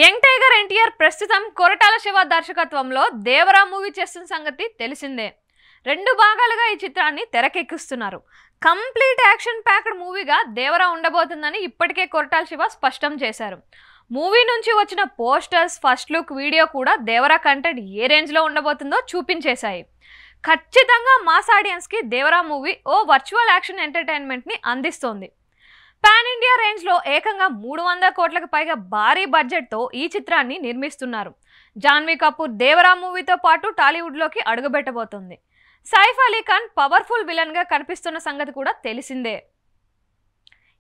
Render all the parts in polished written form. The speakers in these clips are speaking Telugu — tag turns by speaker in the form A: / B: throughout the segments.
A: యంగ్ టైగర్ ఎన్టీఆర్ ప్రస్తుతం కొరటాల శివ దర్శకత్వంలో దేవరా మూవీ చేస్తున్న సంగతి తెలిసిందే. 2 భాగాలుగా ఈ చిత్రాన్ని తెరకెక్కిస్తున్నారు. కంప్లీట్ యాక్షన్ ప్యాక్డ్ మూవీగా దేవరా ఉండబోతుందని ఇప్పటికే కొరటాల శివ స్పష్టం చేశారు. మూవీ నుంచి వచ్చిన పోస్టర్స్, ఫస్ట్ లుక్ వీడియో కూడా దేవరా కంటెంట్ ఏ రేంజ్లో ఉండబోతుందో చూపించేశాయి. ఖచ్చితంగా మాస్ ఆడియన్స్కి దేవరా మూవీ ఓ వర్చువల్ యాక్షన్ ఎంటర్టైన్మెంట్ని అందిస్తోంది. పాన్ ఇండియా రేంజ్లో ఏకంగా 300 కోట్లకు పైగా భారీ బడ్జెట్తో ఈ చిత్రాన్ని నిర్మిస్తున్నారు. జాన్వీ కపూర్ దేవరా మూవీతో పాటు టాలీవుడ్లోకి అడుగుపెట్టబోతోంది. సైఫ్ అలీ ఖాన్ పవర్ఫుల్ విలన్గా కనిపిస్తున్న సంగతి కూడా తెలిసిందే.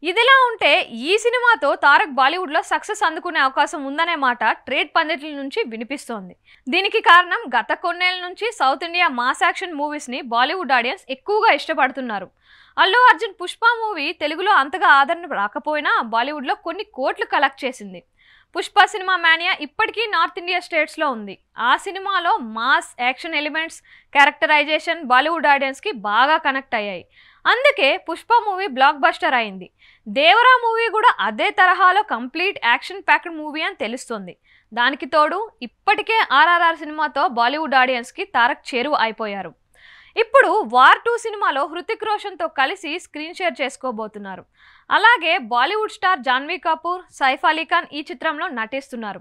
A: ఇదిలా ఉంటే ఈ సినిమాతో తారక్ బాలీవుడ్లో సక్సెస్ అందుకునే అవకాశం ఉందనే మాట ట్రేడ్ పండితుల నుంచి వినిపిస్తోంది. దీనికి కారణం గత కొన్నేళ్ల నుంచి సౌత్ ఇండియా మాస్ యాక్షన్ మూవీస్ని బాలీవుడ్ ఆడియన్స్ ఎక్కువగా ఇష్టపడుతున్నారు. అల్లు అర్జున్ పుష్ప మూవీ తెలుగులో అంతగా ఆదరణ రాకపోయినా బాలీవుడ్లో కొన్ని కోట్లు కలెక్ట్ చేసింది. పుష్ప సినిమా మానియా ఇప్పటికీ నార్త్ ఇండియా స్టేట్స్లో ఉంది. ఆ సినిమాలో mass action elements, characterisation Bollywood ఆడియన్స్కి బాగా కనెక్ట్ అయ్యాయి. అందుకే పుష్ప మూవీ బ్లాక్ బస్టర్ అయింది. దేవరా మూవీ కూడా అదే తరహాలో కంప్లీట్ యాక్షన్ ప్యాక్డ్ మూవీ అని తెలుస్తుంది. దానికి తోడు ఇప్పటికే RRR సినిమాతో బాలీవుడ్ ఆడియన్స్కి తారక్ చేరువ అయిపోయారు. ఇప్పుడు వార్ 2 సినిమాలో హృతిక్ రోషన్తో కలిసి స్క్రీన్ షేర్ చేసుకోబోతున్నారు. అలాగే బాలీవుడ్ స్టార్ జాన్వీ కపూర్, సైఫ్ అలీ ఖాన్ ఈ చిత్రంలో నటిస్తున్నారు.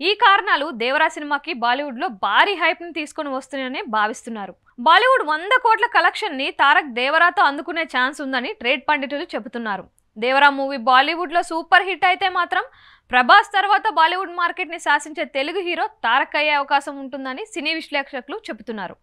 A: ఈ కారణాలు దేవరా సినిమాకి బాలీవుడ్లో భారీ హైప్ని తీసుకొని వస్తున్నాయని భావిస్తున్నారు. బాలీవుడ్ 100 కోట్ల కలెక్షన్ని తారక్ దేవరాతో అందుకునే ఛాన్స్ ఉందని ట్రేడ్ పండితులు చెబుతున్నారు. దేవరా మూవీ బాలీవుడ్లో సూపర్ హిట్ అయితే మాత్రం ప్రభాస్ తర్వాత బాలీవుడ్ మార్కెట్ని శాసించే తెలుగు హీరో తారక్ అయ్యే అవకాశం ఉంటుందని సినీ విశ్లేషకులు చెబుతున్నారు.